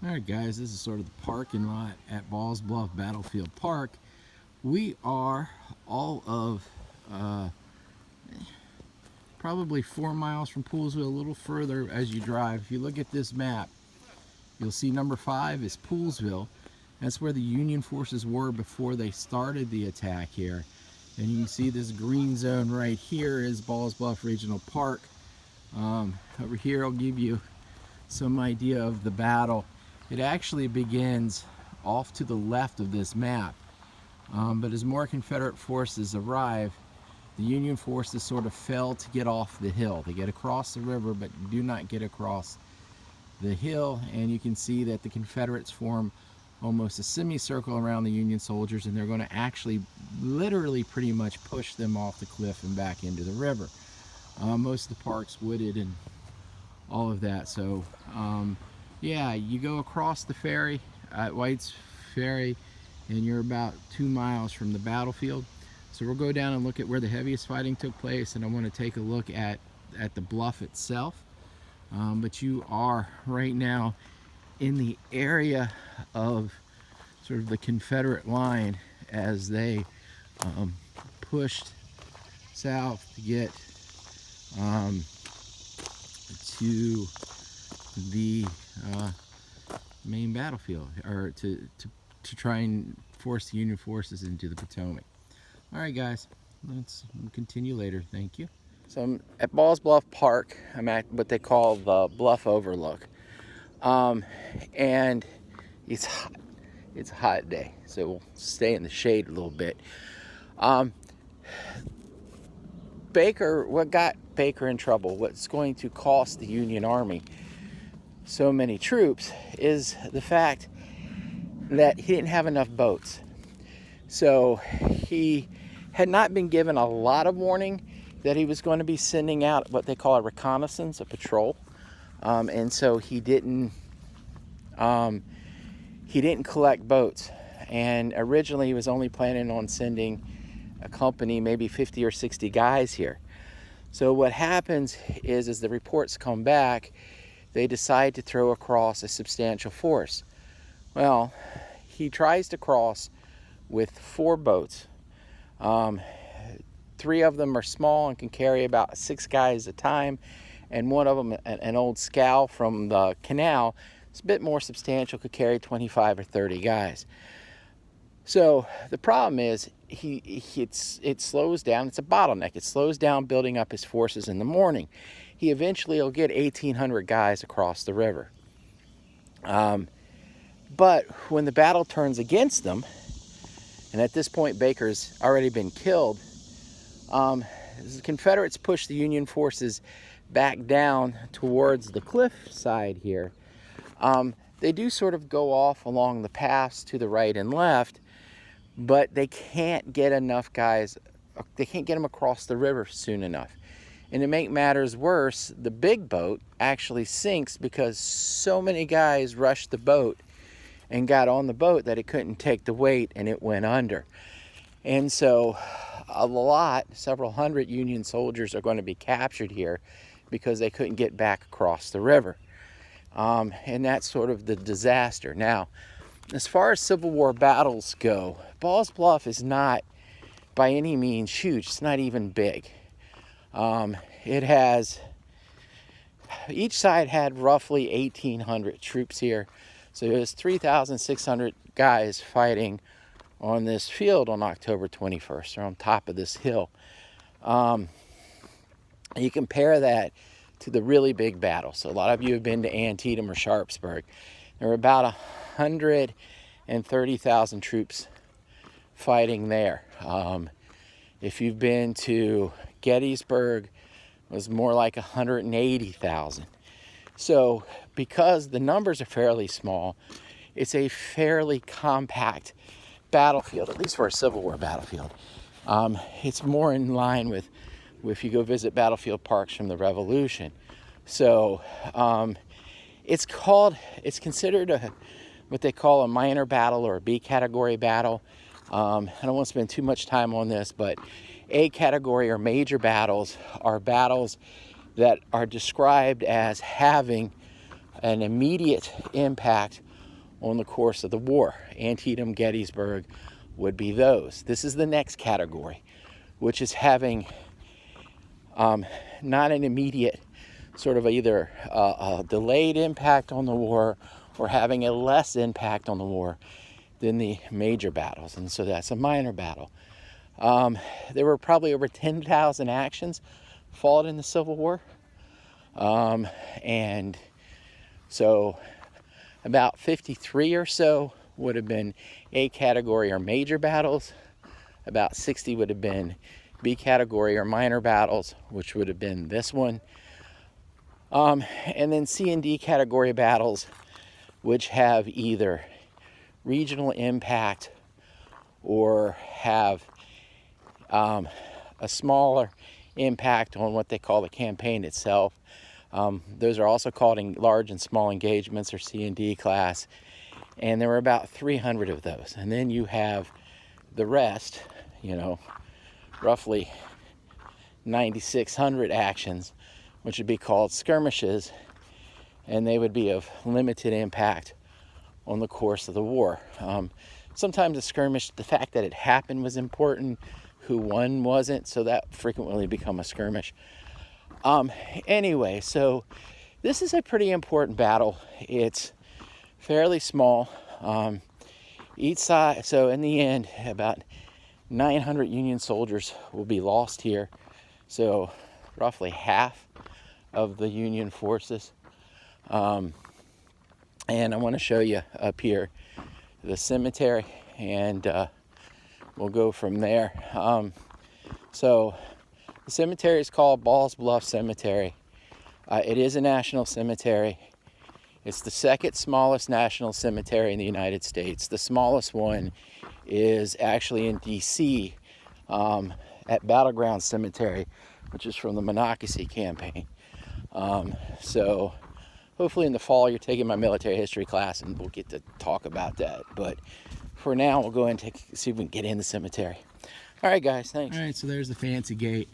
All right, guys, this is sort of the parking lot at Bluff Battlefield Park. We are all of uh, probably 4 miles from Poolsville, a little further as you drive. If you look at this map, you'll see number 5 is Poolsville. That's where the Union forces were before they started the attack here. And you can see this green zone right here is Bluff Regional Park. Over here, I'll give you some idea of the battle. It actually begins off to the left of this map. But as more Confederate forces arrive, the Union forces sort of fail to get off the hill. They get across the river, but do not get across the hill. And you can see that the Confederates form almost a semicircle around the Union soldiers, and they're going to actually literally pretty much push them off the cliff and back into the river. Most of the park's wooded and all of that. So yeah, you go across the ferry at White's Ferry and you're about 2 miles from the battlefield. So we'll go down and look at where the heaviest fighting took place, and I want to take a look at the bluff itself. But you are right now in the area of sort of the Confederate line as they pushed south to get to the main battlefield, or to try and force the Union forces into the Potomac. All right, guys, let's continue later. Thank you. So I'm at Bluff Park. I'm at what they call the Bluff Overlook. And it's hot. It's a hot day, so we'll stay in the shade a little bit. What got Baker in trouble, what's going to cost the Union Army so many troops, is the fact that he didn't have enough boats. So he had not been given a lot of warning that he was going to be sending out what they call a reconnaissance, a patrol. And so he didn't collect boats. And originally he was only planning on sending a company, maybe 50 or 60 guys here. So what happens is, as the reports come back, they decide to throw across a substantial force. Well, he tries to cross with 4 boats. 3 of them are small and can carry about 6 guys at a time, and one of them, an old scow from the canal, it's a bit more substantial, could carry 25 or 30 guys. So the problem is it slows down. It's a bottleneck. It slows down building up his forces in the morning. He eventually will get 1,800 guys across the river. But when the battle turns against them, and at this point Baker's already been killed, the Confederates push the Union forces back down towards the cliff side here. They do sort of go off along the paths to the right and left, but they can't get enough guys. They can't get them across the river soon enough. And to make matters worse, the big boat actually sinks because so many guys rushed the boat and got on the boat that it couldn't take the weight, and it went under. And so several hundred Union soldiers are going to be captured here because they couldn't get back across the river. And that's sort of the disaster. Now, as far as Civil War battles go, Ball's Bluff is not by any means huge. It's not even big. Each side had roughly 1,800 troops here. So there's 3,600 guys fighting on this field on October 21st, or on top of this hill. You compare that to the really big battles. So a lot of you have been to Antietam or Sharpsburg. There were about 130,000 troops fighting there. If you've been to Gettysburg, it was more like 180,000. So because the numbers are fairly small, it's a fairly compact battlefield, at least for a Civil War battlefield. It's more in line with if you go visit battlefield parks from the Revolution. So it's considered what they call a minor battle, or a B category battle. I don't want to spend too much time on this, but A category or major battles are battles that are described as having an immediate impact on the course of the war. Antietam, Gettysburg would be those. This is the next category, which is having not an immediate sort of either a delayed impact on the war or having a less impact on the war than the major battles. And so that's a minor battle. There were probably over 10,000 actions fought in the Civil War. And so about 53 or so would have been A category or major battles. About 60 would have been B category or minor battles, which would have been this one. And then C and D category battles, which have either regional impact or have a smaller impact on what they call the campaign itself. Those are also called large and small engagements, or C and D class. And there were about 300 of those. And then you have the rest, roughly 9,600 actions, which would be called skirmishes, and they would be of limited impact on the course of the war. Sometimes a skirmish, the fact that it happened was important, who won wasn't, so that frequently become a skirmish. Anyway, so this is a pretty important battle. It's fairly small. Each side, so in the end, about 900 Union soldiers will be lost here. So roughly half of the Union forces. And I want to show you up here the cemetery, and we'll go from there. So the cemetery is called Bluff Cemetery. It is a national cemetery. It's the second smallest national cemetery in the United States. The smallest one is actually in D.C. At Battleground Cemetery, which is from the Monocacy campaign. So hopefully in the fall you're taking my military history class and we'll get to talk about that. But for now, we'll go and see if we can get in the cemetery. All right, guys, thanks. All right, so there's the fancy gate.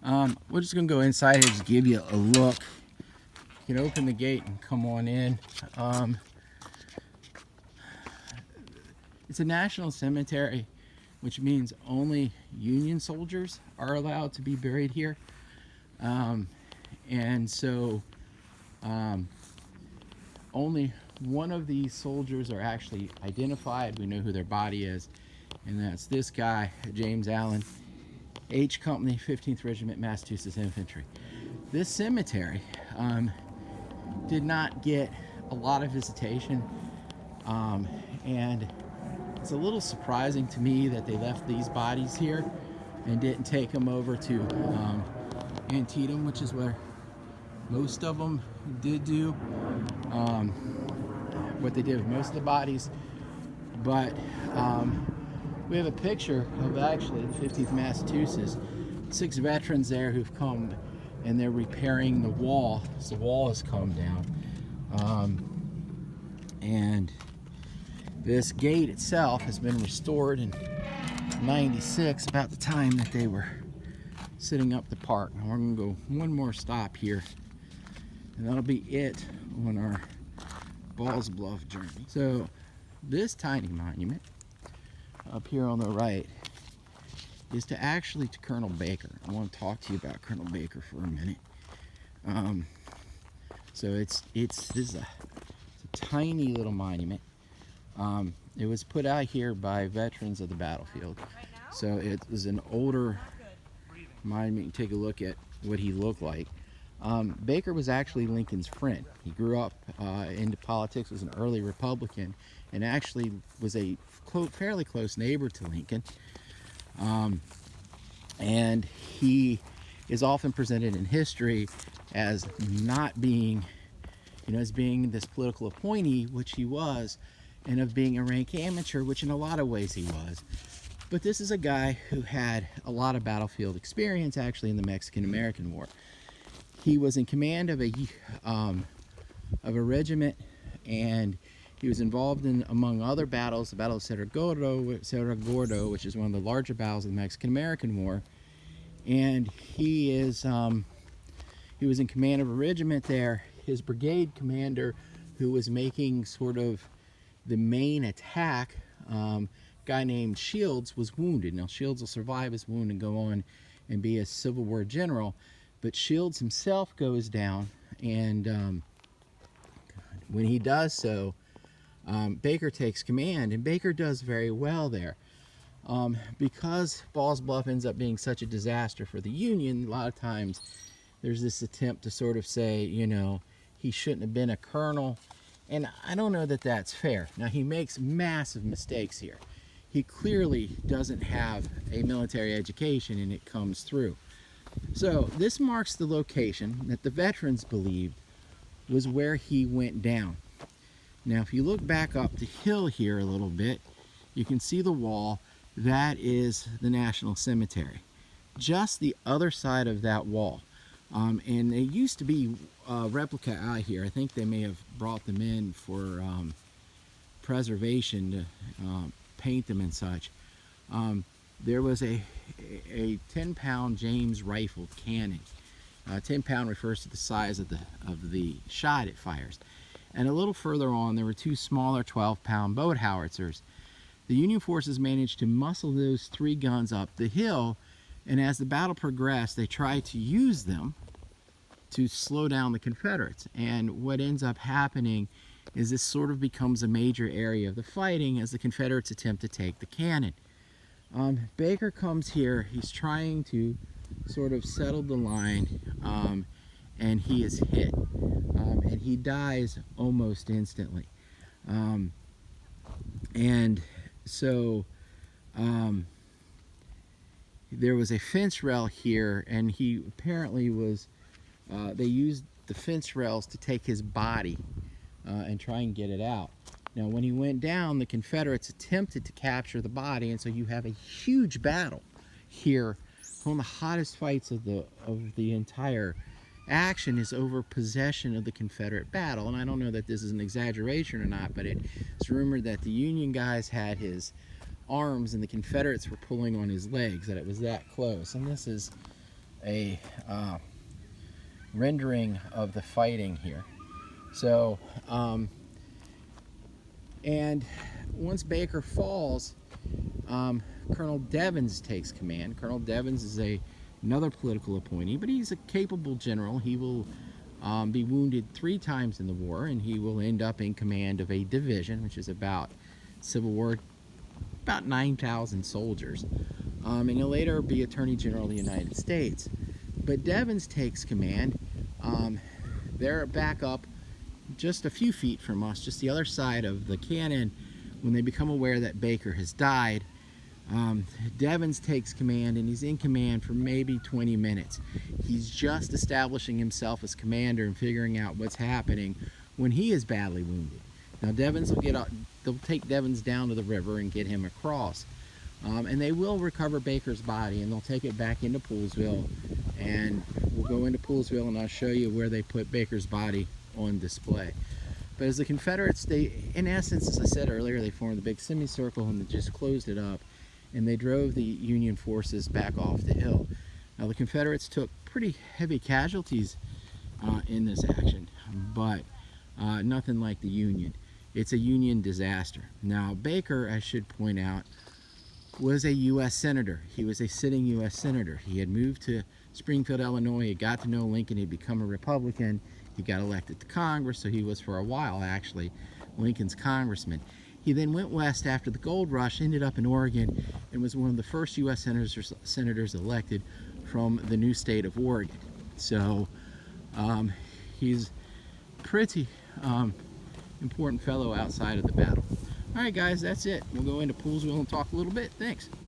We're just going to go inside here, just give you a look. You can open the gate and come on in. It's a national cemetery, which means only Union soldiers are allowed to be buried here. And so only one of these soldiers are actually identified. We know who their body is, and that's this guy, James Allen, H Company, 15th Regiment, Massachusetts Infantry. This cemetery did not get a lot of visitation, and it's a little surprising to me that they left these bodies here and didn't take them over to Antietam, which is where most of them did do what they did with most of the bodies. But we have a picture of actually 15th Massachusetts, 6 veterans there who've come and they're repairing the wall. So the wall has come down. And this gate itself has been restored in '96, about the time that they were setting up the park. Now we're going to go one more stop here, and that'll be it on our Bluff journey. So this tiny monument up here on the right is to Colonel Baker. I want to talk to you about Colonel Baker for a minute. So this is a tiny little monument. It was put out here by veterans of the battlefield. So it was an older monument. You can take a look at what he looked like. Baker was actually Lincoln's friend. He grew up into politics, was an early Republican, and actually was a fairly close neighbor to Lincoln. And he is often presented in history as not being, as being this political appointee, which he was, and of being a rank amateur, which in a lot of ways he was. But this is a guy who had a lot of battlefield experience, actually, in the Mexican-American War. He was in command of a regiment, and he was involved in, among other battles, the Battle of Cerro Gordo, which is one of the larger battles of the Mexican-American War. And he was in command of a regiment there. His brigade commander, who was making sort of the main attack, guy named Shields was wounded. Now Shields will survive his wound and go on and be a Civil War general, but Shields himself goes down, and when he does so, Baker takes command, and Baker does very well there. Because Ball's Bluff ends up being such a disaster for the Union, a lot of times there's this attempt to sort of say, you know, he shouldn't have been a colonel, and I don't know that that's fair. Now, he makes massive mistakes here. He clearly doesn't have a military education, and it comes through. So this marks the location that the veterans believed was where he went down. Now, if you look back up the hill here a little bit, you can see the wall. That is the National Cemetery. Just the other side of that wall. And there used to be replica out here. I think they may have brought them in for preservation to paint them and such. There was a 10-pound James rifle cannon. 10 pound refers to the size of the shot it fires. And a little further on, there were two smaller 12-pound boat howitzers. The Union forces managed to muscle those 3 guns up the hill, and as the battle progressed, they tried to use them to slow down the Confederates. And what ends up happening is this sort of becomes a major area of the fighting as the Confederates attempt to take the cannon. Baker comes here, he's trying to sort of settle the line, and he is hit, and he dies almost instantly. And so there was a fence rail here, and he apparently was, they used the fence rails to take his body and try and get it out. Now, when he went down, the Confederates attempted to capture the body, and so you have a huge battle here. One of the hottest fights of the entire action is over possession of the Confederate battle. And I don't know that this is an exaggeration or not, but it's rumored that the Union guys had his arms and the Confederates were pulling on his legs, that it was that close. And this is a rendering of the fighting here. So, and once Baker falls, Colonel Devens takes command. Colonel Devens is another political appointee, but he's a capable general. He will be wounded 3 times in the war, and he will end up in command of a division, which is about Civil War, about 9,000 soldiers. And he'll later be Attorney General of the United States. But Devens takes command. They're back up just a few feet from us, just the other side of the cannon, when they become aware that Baker has died. Devens takes command, and he's in command for maybe 20 minutes. He's just establishing himself as commander and figuring out what's happening when he is badly wounded. Now Devens will they'll take Devens down to the river and get him across. And they will recover Baker's body, and they'll take it back into Poolesville, and we'll go into Poolesville and I'll show you where they put Baker's body on display. But as the Confederates, they, in essence, as I said earlier, they formed a big semicircle and they just closed it up, and they drove the Union forces back off the hill. Now the Confederates took pretty heavy casualties in this action, but nothing like the Union. It's a Union disaster. Now Baker, I should point out, was a U.S. Senator. He was a sitting U.S. Senator. He had moved to Springfield, Illinois. He got to know Lincoln. He'd become a Republican. He got elected to Congress, so he was for a while actually Lincoln's congressman. He then went west after the gold rush, ended up in Oregon, and was one of the first U.S. senators elected from the new state of Oregon. So he's pretty important fellow outside of the battle. All right, guys, that's it. We'll go into Poolesville and talk a little bit. Thanks.